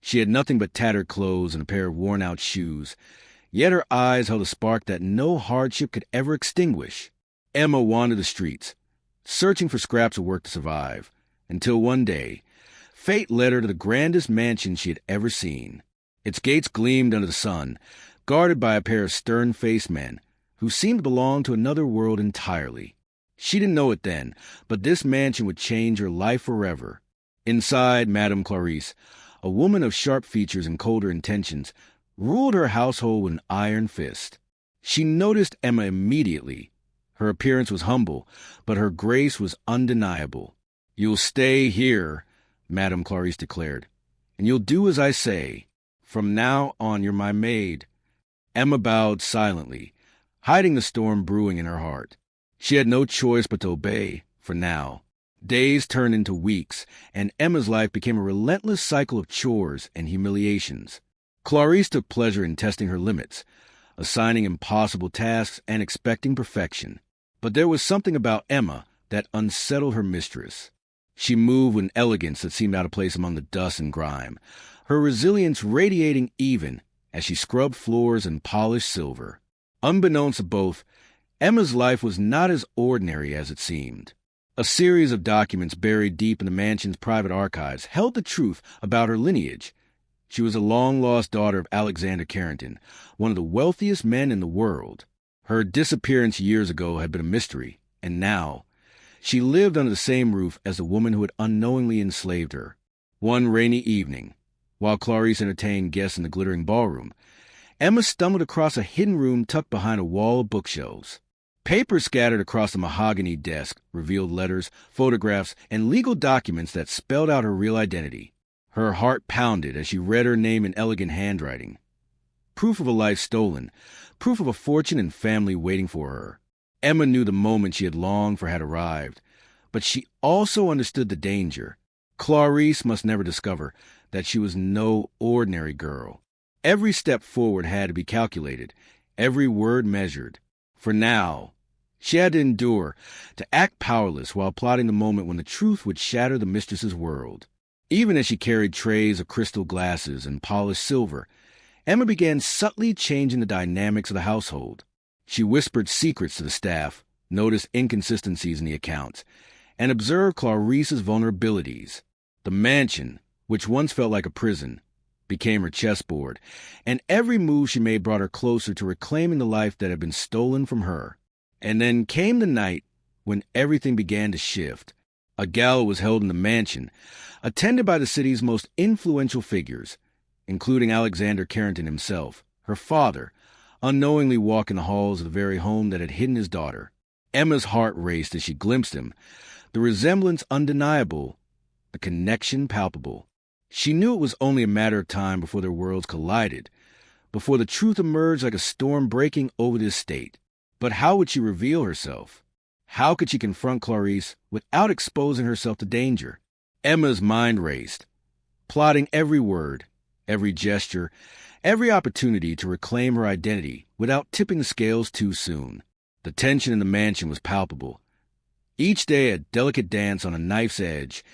She had nothing but tattered clothes and a pair of worn-out shoes, yet her eyes held a spark that no hardship could ever extinguish. Emma wandered the streets, searching for scraps of work to survive, until one day, fate led her to the grandest mansion she had ever seen. Its gates gleamed under the sun, guarded by a pair of stern-faced men who seemed to belong to another world entirely. She didn't know it then, but this mansion would change her life forever. Inside, Madame Clarice, a woman of sharp features and colder intentions, ruled her household with an iron fist. She noticed Emma immediately. Her appearance was humble, but her grace was undeniable. "You'll stay here," Madame Clarice declared, "and you'll do as I say. From now on, you're my maid." Emma bowed silently, hiding the storm brewing in her heart. She had no choice but to obey, for now. Days turned into weeks, and Emma's life became a relentless cycle of chores and humiliations. Clarice took pleasure in testing her limits, assigning impossible tasks and expecting perfection. But there was something about Emma that unsettled her mistress. She moved with an elegance that seemed out of place among the dust and grime, her resilience radiating even as she scrubbed floors and polished silver. Unbeknownst to both, Emma's life was not as ordinary as it seemed. A series of documents buried deep in the mansion's private archives held the truth about her lineage. She was a long-lost daughter of Alexander Carrington, one of the wealthiest men in the world. Her disappearance years ago had been a mystery, and now she lived under the same roof as the woman who had unknowingly enslaved her. One rainy evening, while Clarice entertained guests in the glittering ballroom, Emma stumbled across a hidden room tucked behind a wall of bookshelves. Papers scattered across the mahogany desk revealed letters, photographs, and legal documents that spelled out her real identity. Her heart pounded as she read her name in elegant handwriting. Proof of a life stolen, proof of a fortune and family waiting for her. Emma knew the moment she had longed for had arrived, but she also understood the danger. Clarice must never discover that she was no ordinary girl. Every step forward had to be calculated, every word measured. For now, she had to endure, to act powerless while plotting the moment when the truth would shatter the mistress's world. Even as she carried trays of crystal glasses and polished silver, Emma began subtly changing the dynamics of the household. She whispered secrets to the staff, noticed inconsistencies in the accounts, and observed Clarice's vulnerabilities. The mansion, which once felt like a prison, became her chessboard, and every move she made brought her closer to reclaiming the life that had been stolen from her. And then came the night when everything began to shift. A gala was held in the mansion, attended by the city's most influential figures, including Alexander Carrington himself, her father, unknowingly walking the halls of the very home that had hidden his daughter. Emma's heart raced as she glimpsed him, the resemblance undeniable, the connection palpable. She knew it was only a matter of time before their worlds collided, before the truth emerged like a storm breaking over the estate. But how would she reveal herself? How could she confront Clarice without exposing herself to danger? Emma's mind raced, plotting every word, every gesture, every opportunity to reclaim her identity without tipping the scales too soon. The tension in the mansion was palpable. Each day a delicate dance on a knife's edge,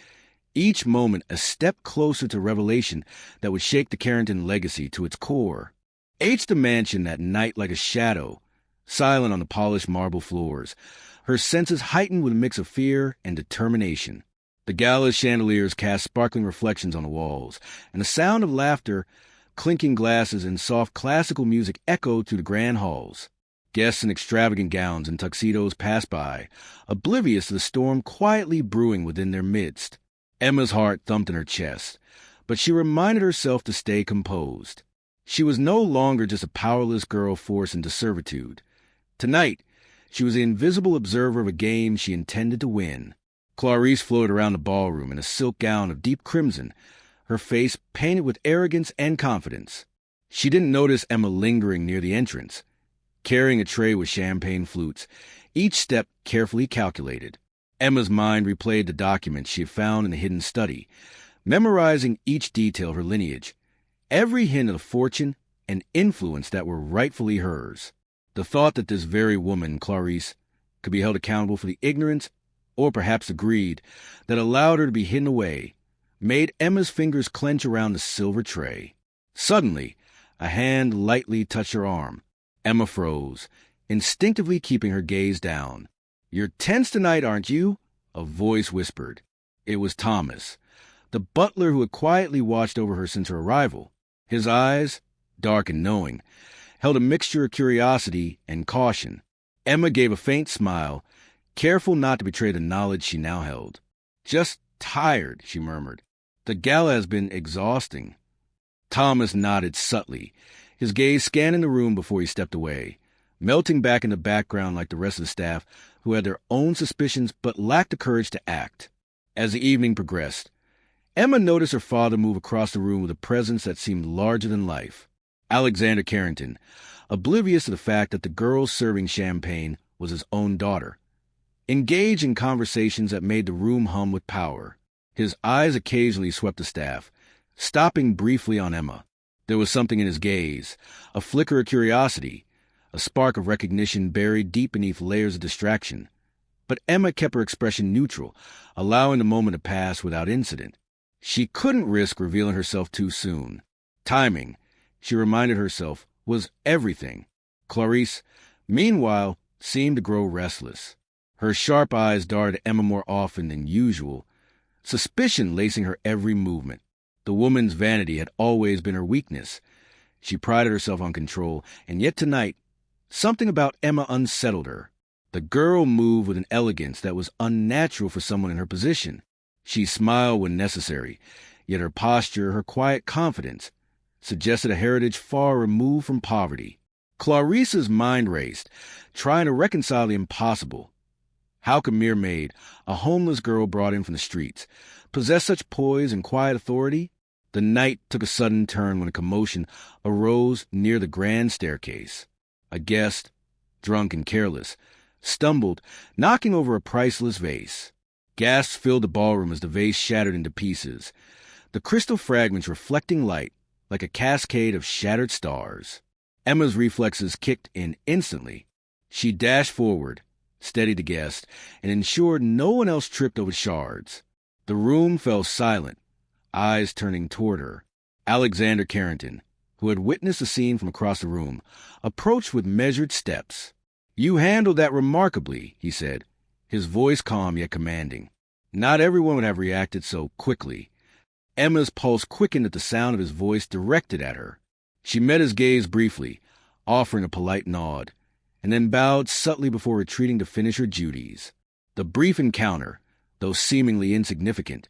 each moment a step closer to revelation that would shake the Carrington legacy to its core. The mansion that night like a shadow, silent on the polished marble floors, her senses heightened with a mix of fear and determination. The gala's chandeliers cast sparkling reflections on the walls, and the sound of laughter, clinking glasses, and soft classical music echoed through the grand halls. Guests in extravagant gowns and tuxedos passed by, oblivious to the storm quietly brewing within their midst. Emma's heart thumped in her chest, but she reminded herself to stay composed. She was no longer just a powerless girl forced into servitude. Tonight, she was the invisible observer of a game she intended to win. Clarice floated around the ballroom in a silk gown of deep crimson, her face painted with arrogance and confidence. She didn't notice Emma lingering near the entrance, carrying a tray with champagne flutes, each step carefully calculated. Emma's mind replayed the documents she had found in the hidden study, memorizing each detail of her lineage, every hint of the fortune and influence that were rightfully hers. The thought that this very woman, Clarice, could be held accountable for the ignorance, or perhaps the greed, that allowed her to be hidden away, made Emma's fingers clench around the silver tray. Suddenly, a hand lightly touched her arm. Emma froze, instinctively keeping her gaze down. "You're tense tonight, aren't you?" a voice whispered. It was Thomas, the butler who had quietly watched over her since her arrival. His eyes, dark and knowing, held a mixture of curiosity and caution. Emma gave a faint smile, careful not to betray the knowledge she now held. "Just tired," she murmured. "The gala has been exhausting." Thomas nodded subtly, his gaze scanning the room before he stepped away, melting back in the background like the rest of the staff, who had their own suspicions but lacked the courage to act. As the evening progressed, Emma noticed her father move across the room with a presence that seemed larger than life. Alexander Carrington, oblivious to the fact that the girl serving champagne was his own daughter, engaged in conversations that made the room hum with power. His eyes occasionally swept the staff, stopping briefly on Emma. There was something in his gaze, a flicker of curiosity, a spark of recognition buried deep beneath layers of distraction. But Emma kept her expression neutral, allowing the moment to pass without incident. She couldn't risk revealing herself too soon. Timing, she reminded herself, was everything. Clarice, meanwhile, seemed to grow restless. Her sharp eyes darted at Emma more often than usual, suspicion lacing her every movement. The woman's vanity had always been her weakness. She prided herself on control, and yet tonight, something about Emma unsettled her. The girl moved with an elegance that was unnatural for someone in her position. She smiled when necessary, yet her posture, her quiet confidence, suggested a heritage far removed from poverty. Clarice's mind raced, trying to reconcile the impossible. How could mere Maid, a homeless girl brought in from the streets, possess such poise and quiet authority? The night took a sudden turn when a commotion arose near the grand staircase. A guest, drunk and careless, stumbled, knocking over a priceless vase. Gasps filled the ballroom as the vase shattered into pieces, the crystal fragments reflecting light like a cascade of shattered stars. Emma's reflexes kicked in instantly. She dashed forward, steadied the guest, and ensured no one else tripped over shards. The room fell silent, eyes turning toward her. Alexander Carrington, who had witnessed the scene from across the room, approached with measured steps. "You handled that remarkably," he said, his voice calm yet commanding. Not everyone would have reacted so quickly. Emma's pulse quickened at the sound of his voice directed at her. She met his gaze briefly, offering a polite nod, and then bowed subtly before retreating to finish her duties. The brief encounter, though seemingly insignificant,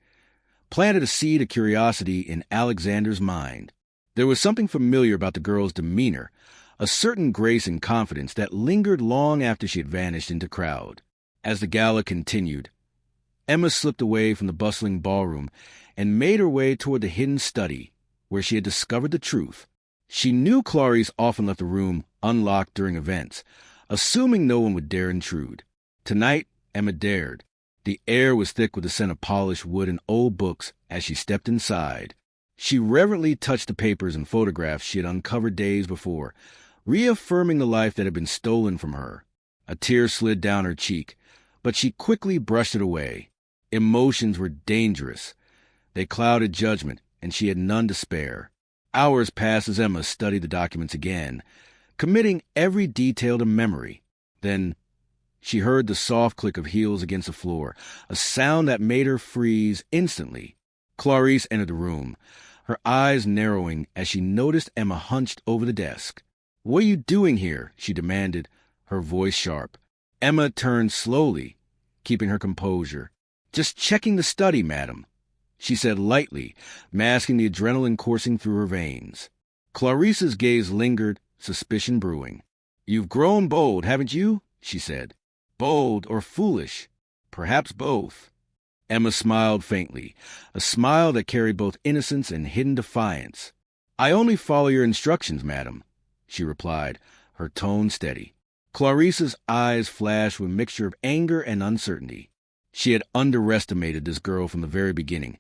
planted a seed of curiosity in Alexander's mind. There was something familiar about the girl's demeanor, a certain grace and confidence that lingered long after she had vanished into the crowd. As the gala continued, Emma slipped away from the bustling ballroom and made her way toward the hidden study, where she had discovered the truth. She knew Clarice often left the room unlocked during events, assuming no one would dare intrude. Tonight, Emma dared. The air was thick with the scent of polished wood and old books as she stepped inside. She reverently touched the papers and photographs she had uncovered days before, reaffirming the life that had been stolen from her. A tear slid down her cheek, but she quickly brushed it away. Emotions were dangerous. They clouded judgment, and she had none to spare. Hours passed as Emma studied the documents again, committing every detail to memory. Then she heard the soft click of heels against the floor, a sound that made her freeze instantly. Clarice entered the room, her eyes narrowing as she noticed Emma hunched over the desk. "What are you doing here?" she demanded, her voice sharp. Emma turned slowly, keeping her composure. "Just checking the study, madam," she said lightly, masking the adrenaline coursing through her veins. Clarice's gaze lingered, suspicion brewing. "You've grown bold, haven't you?" she said. "Bold or foolish? Perhaps both." Emma smiled faintly, a smile that carried both innocence and hidden defiance. "I only follow your instructions, madam," she replied, her tone steady. Clarice's eyes flashed with a mixture of anger and uncertainty. She had underestimated this girl from the very beginning,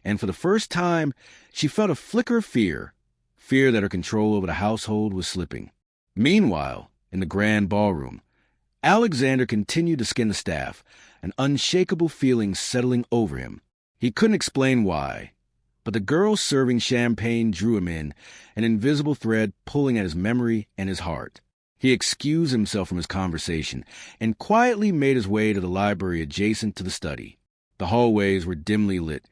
and for the first time she felt a flicker of fear that her control over the household was slipping. Meanwhile, in the grand ballroom, Alexander continued to skin the staff, an unshakable feeling settling over him. He couldn't explain why. But the girl serving champagne drew him in, an invisible thread pulling at his memory and his heart. He excused himself from his conversation and quietly made his way to the library adjacent to the study. The hallways were dimly lit,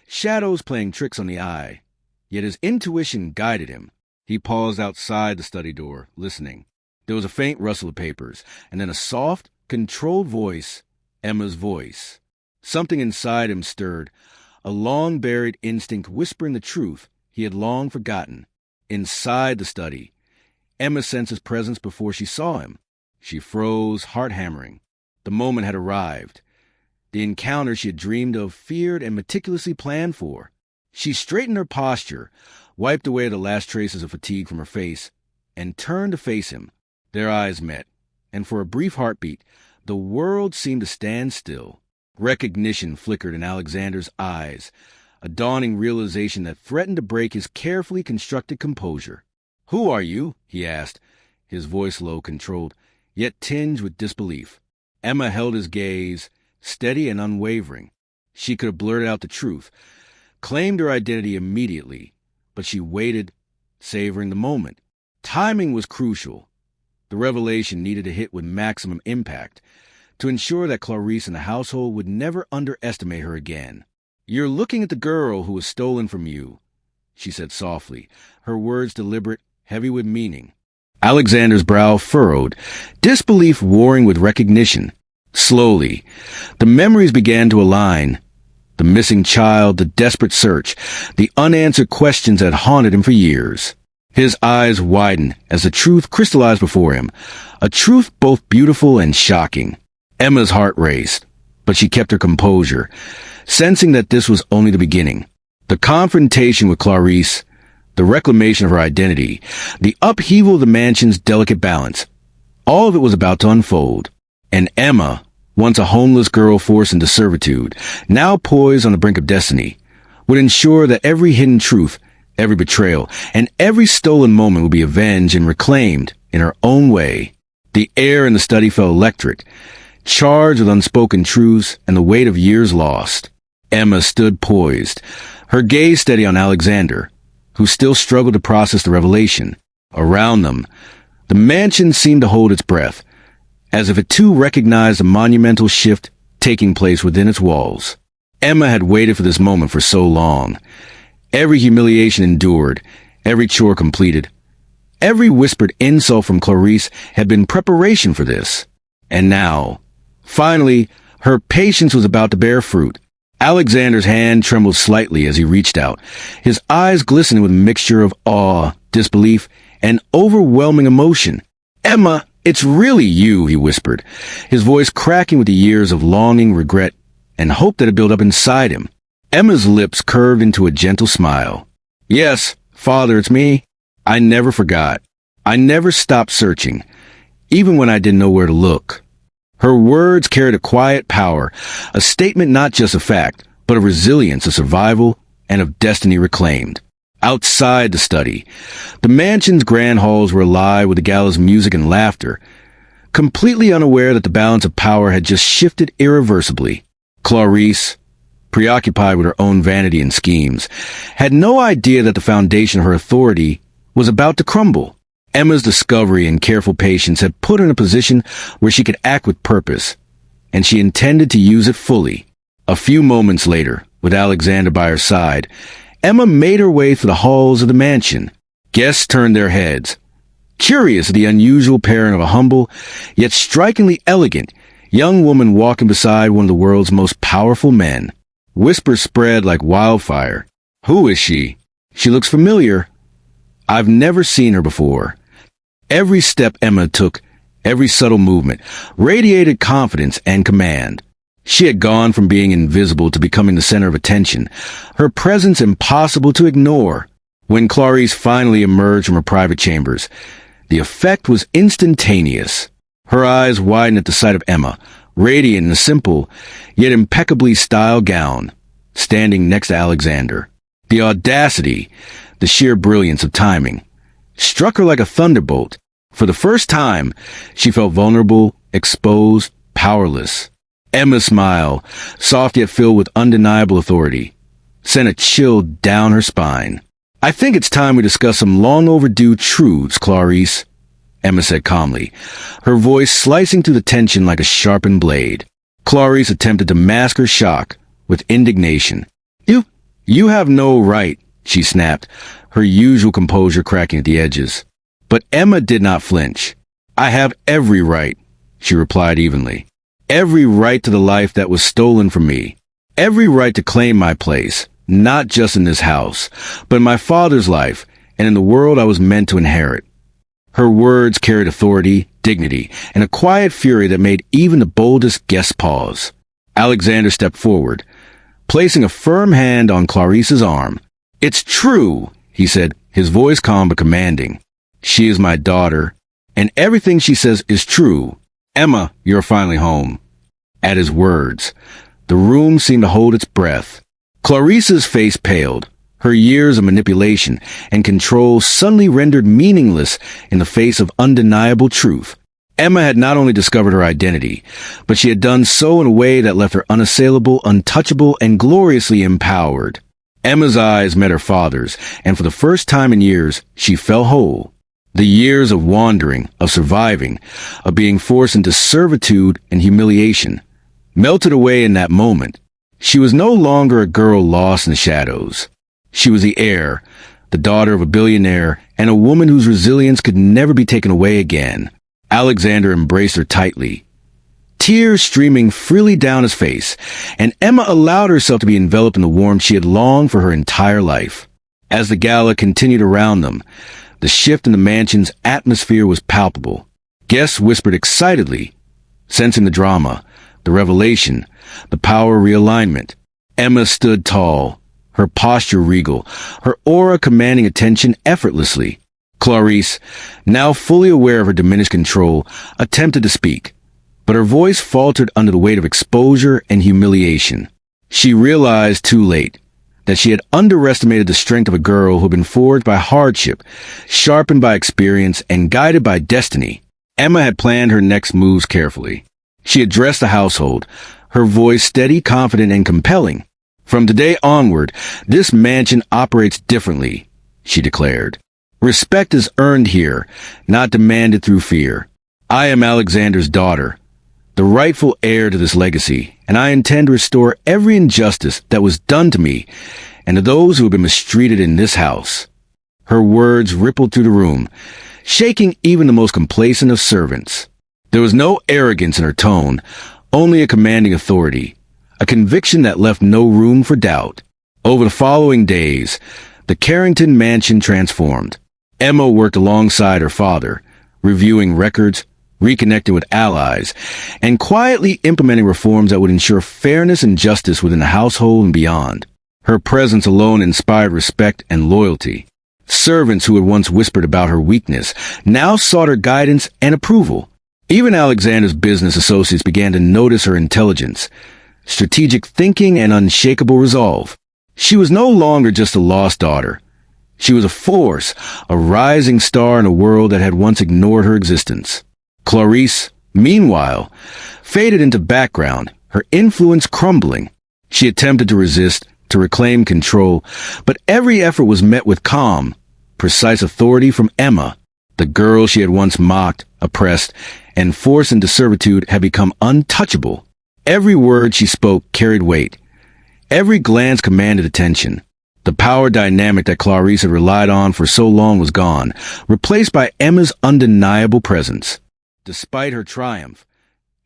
shadows playing tricks on the eye, yet his intuition guided him. He paused outside the study door, listening. There was a faint rustle of papers, and then a soft, controlled voice, Emma's voice. Something inside him stirred, a long-buried instinct whispering the truth he had long forgotten. Inside the study, Emma sensed his presence before she saw him. She froze, heart hammering. The moment had arrived. The encounter she had dreamed of, feared, and meticulously planned for. She straightened her posture, wiped away the last traces of fatigue from her face, and turned to face him. Their eyes met, and for a brief heartbeat, the world seemed to stand still. Recognition flickered in Alexander's eyes, a dawning realization that threatened to break his carefully constructed composure. "Who are you?" he asked, his voice low, controlled, yet tinged with disbelief. Emma held his gaze, steady and unwavering. She could have blurted out the truth, claimed her identity immediately, but she waited, savoring the moment. Timing was crucial. The revelation needed to hit with maximum impact to ensure that Clarice and the household would never underestimate her again. "You're looking at the girl who was stolen from you," she said softly, her words deliberate, heavy with meaning. Alexander's brow furrowed, disbelief warring with recognition. Slowly, the memories began to align. The missing child, the desperate search, the unanswered questions that haunted him for years. His eyes widened as the truth crystallized before him, a truth both beautiful and shocking. Emma's heart raced, but she kept her composure, sensing that this was only the beginning. The confrontation with Clarice, the reclamation of her identity, the upheaval of the mansion's delicate balance, all of it was about to unfold. And Emma, once a homeless girl forced into servitude, now poised on the brink of destiny, would ensure that every hidden truth, every betrayal, and every stolen moment would be avenged and reclaimed in her own way. The air in the study felt electric, charged with unspoken truths and the weight of years lost. Emma stood poised, her gaze steady on Alexander, who still struggled to process the revelation. Around them, the mansion seemed to hold its breath, as if it too recognized a monumental shift taking place within its walls. Emma had waited for this moment for so long. Every humiliation endured, every chore completed, every whispered insult from Clarice had been preparation for this. And now, finally, her patience was about to bear fruit. Alexander's hand trembled slightly as he reached out, his eyes glistening with a mixture of awe, disbelief, and overwhelming emotion. "Emma, it's really you," he whispered, his voice cracking with the years of longing, regret, and hope that had built up inside him. Emma's lips curved into a gentle smile. "Yes, Father, it's me. I never forgot. I never stopped searching, even when I didn't know where to look." Her words carried a quiet power, a statement not just of fact, but of resilience, of survival, and of destiny reclaimed. Outside the study, the mansion's grand halls were alive with the gala's music and laughter, completely unaware that the balance of power had just shifted irreversibly. Clarice, preoccupied with her own vanity and schemes, had no idea that the foundation of her authority was about to crumble. Emma's discovery and careful patience had put her in a position where she could act with purpose, and she intended to use it fully. A few moments later, with Alexander by her side, Emma made her way through the halls of the mansion. Guests turned their heads, curious at the unusual pairing of a humble, yet strikingly elegant, young woman walking beside one of the world's most powerful men. Whispers spread like wildfire. "Who is she? She looks familiar. I've never seen her before." Every step Emma took, every subtle movement, radiated confidence and command. She had gone from being invisible to becoming the center of attention, her presence impossible to ignore. When Clarice finally emerged from her private chambers, the effect was instantaneous. Her eyes widened at the sight of Emma, radiant in a simple, yet impeccably styled gown, standing next to Alexander. The audacity, the sheer brilliance of timing, struck her like a thunderbolt. For the first time, she felt vulnerable, exposed, powerless. Emma's smile, soft yet filled with undeniable authority, sent a chill down her spine. "I think it's time we discuss some long-overdue truths, Clarice," Emma said calmly, her voice slicing through the tension like a sharpened blade. Clarice attempted to mask her shock with indignation. You have no right," she snapped, her usual composure cracking at the edges. But Emma did not flinch. "I have every right," she replied evenly. "Every right to the life that was stolen from me. Every right to claim my place, not just in this house, but in my father's life and in the world I was meant to inherit." Her words carried authority, dignity, and a quiet fury that made even the boldest guest pause. Alexander stepped forward, placing a firm hand on Clarice's arm. "It's true," he said, his voice calm but commanding. "She is my daughter, and everything she says is true. Emma, you're finally home." At his words, the room seemed to hold its breath. Clarice's face paled, her years of manipulation and control suddenly rendered meaningless in the face of undeniable truth. Emma had not only discovered her identity, but she had done so in a way that left her unassailable, untouchable, and gloriously empowered. Emma's eyes met her father's, and for the first time in years, she felt whole. The years of wandering, of surviving, of being forced into servitude and humiliation, melted away in that moment. She was no longer a girl lost in the shadows. She was the heir, the daughter of a billionaire, and a woman whose resilience could never be taken away again. Alexander embraced her tightly, tears streaming freely down his face, and Emma allowed herself to be enveloped in the warmth she had longed for her entire life. As the gala continued around them, the shift in the mansion's atmosphere was palpable. Guests whispered excitedly, sensing the drama, the revelation, the power realignment. Emma stood tall, her posture regal, her aura commanding attention effortlessly. Clarice, now fully aware of her diminished control, attempted to speak, but her voice faltered under the weight of exposure and humiliation. She realized too late that she had underestimated the strength of a girl who had been forged by hardship, sharpened by experience, and guided by destiny. Emma had planned her next moves carefully. She addressed the household, her voice steady, confident, and compelling. "From today onward, this mansion operates differently," she declared. "Respect is earned here, not demanded through fear. I am Alexander's daughter, the rightful heir to this legacy, and I intend to restore every injustice that was done to me and to those who have been mistreated in this house." Her words rippled through the room, shaking even the most complacent of servants. There was no arrogance in her tone, only a commanding authority, a conviction that left no room for doubt. Over the following days, the Carrington mansion transformed. Emma worked alongside her father, reviewing records, reconnecting with allies, and quietly implementing reforms that would ensure fairness and justice within the household and beyond. Her presence alone inspired respect and loyalty. Servants who had once whispered about her weakness now sought her guidance and approval. Even Alexander's business associates began to notice her intelligence, strategic thinking, and unshakable resolve. She was no longer just a lost daughter. She was a force, a rising star in a world that had once ignored her existence. Clarice, meanwhile, faded into background, her influence crumbling. She attempted to resist, to reclaim control, but every effort was met with calm, precise authority from Emma. The girl she had once mocked, oppressed, and forced into servitude had become untouchable. Every word she spoke carried weight. Every glance commanded attention. The power dynamic that Clarice had relied on for so long was gone, replaced by Emma's undeniable presence. Despite her triumph,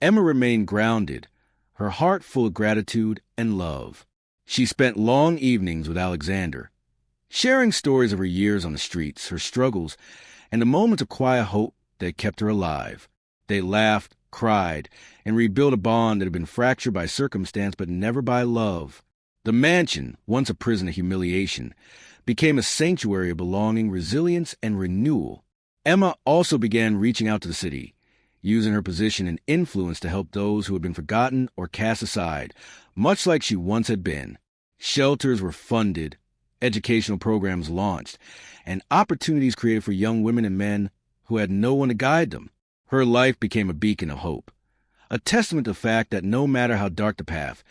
Emma remained grounded, her heart full of gratitude and love. She spent long evenings with Alexander, sharing stories of her years on the streets, her struggles, and the moments of quiet hope that kept her alive. They laughed, cried, and rebuilt a bond that had been fractured by circumstance but never by love. The mansion, once a prison of humiliation, became a sanctuary of belonging, resilience, and renewal. Emma also began reaching out to the city, using her position and influence to help those who had been forgotten or cast aside, much like she once had been. Shelters were funded, educational programs launched, and opportunities created for young women and men who had no one to guide them. Her life became a beacon of hope, a testament to the fact that no matter how dark the path,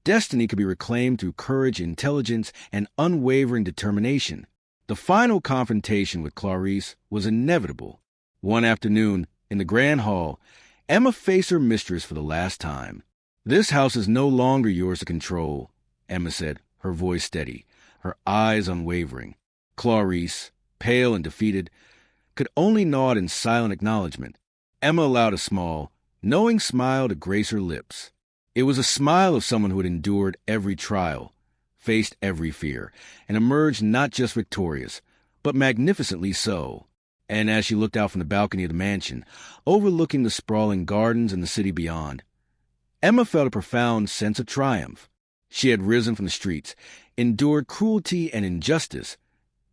destiny could be reclaimed through courage, intelligence, and unwavering determination. The final confrontation with Clarice was inevitable. One afternoon, in the grand hall, Emma faced her mistress for the last time. "This house is no longer yours to control," Emma said, her voice steady, her eyes unwavering. Clarice, pale and defeated, could only nod in silent acknowledgement. Emma allowed a small, knowing smile to grace her lips. It was a smile of someone who had endured every trial, faced every fear, and emerged not just victorious, but magnificently so. And as she looked out from the balcony of the mansion, overlooking the sprawling gardens and the city beyond, Emma felt a profound sense of triumph. She had risen from the streets, endured cruelty and injustice,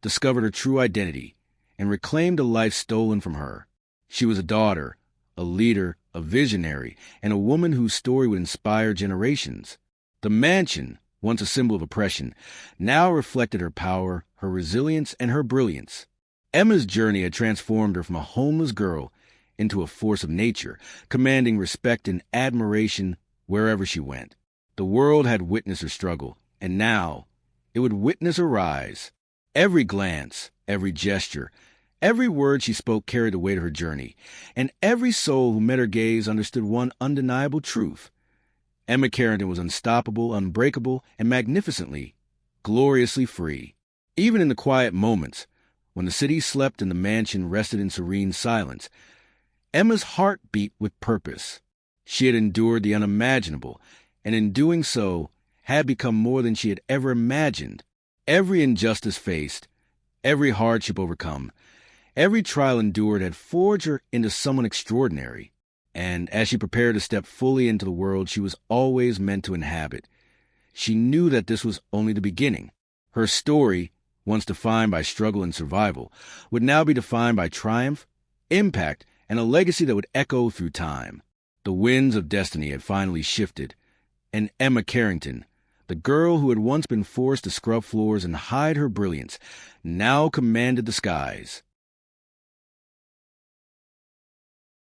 discovered her true identity, and reclaimed a life stolen from her. She was a daughter, a leader, a visionary, and a woman whose story would inspire generations. The mansion, once a symbol of oppression, now reflected her power, her resilience, and her brilliance. Emma's journey had transformed her from a homeless girl into a force of nature, commanding respect and admiration wherever she went. The world had witnessed her struggle, and now it would witness her rise. Every glance, every gesture, every word she spoke carried the weight of her journey, and every soul who met her gaze understood one undeniable truth. Emma Carrington was unstoppable, unbreakable, and magnificently, gloriously free. Even in the quiet moments, when the city slept and the mansion rested in serene silence, Emma's heart beat with purpose. She had endured the unimaginable, and in doing so, had become more than she had ever imagined. Every injustice faced, every hardship overcome, every trial endured had forged her into someone extraordinary. And as she prepared to step fully into the world she was always meant to inhabit, she knew that this was only the beginning. Her story, once defined by struggle and survival, would now be defined by triumph, impact, and a legacy that would echo through time. The winds of destiny had finally shifted, and Emma Carrington, the girl who had once been forced to scrub floors and hide her brilliance, now commanded the skies.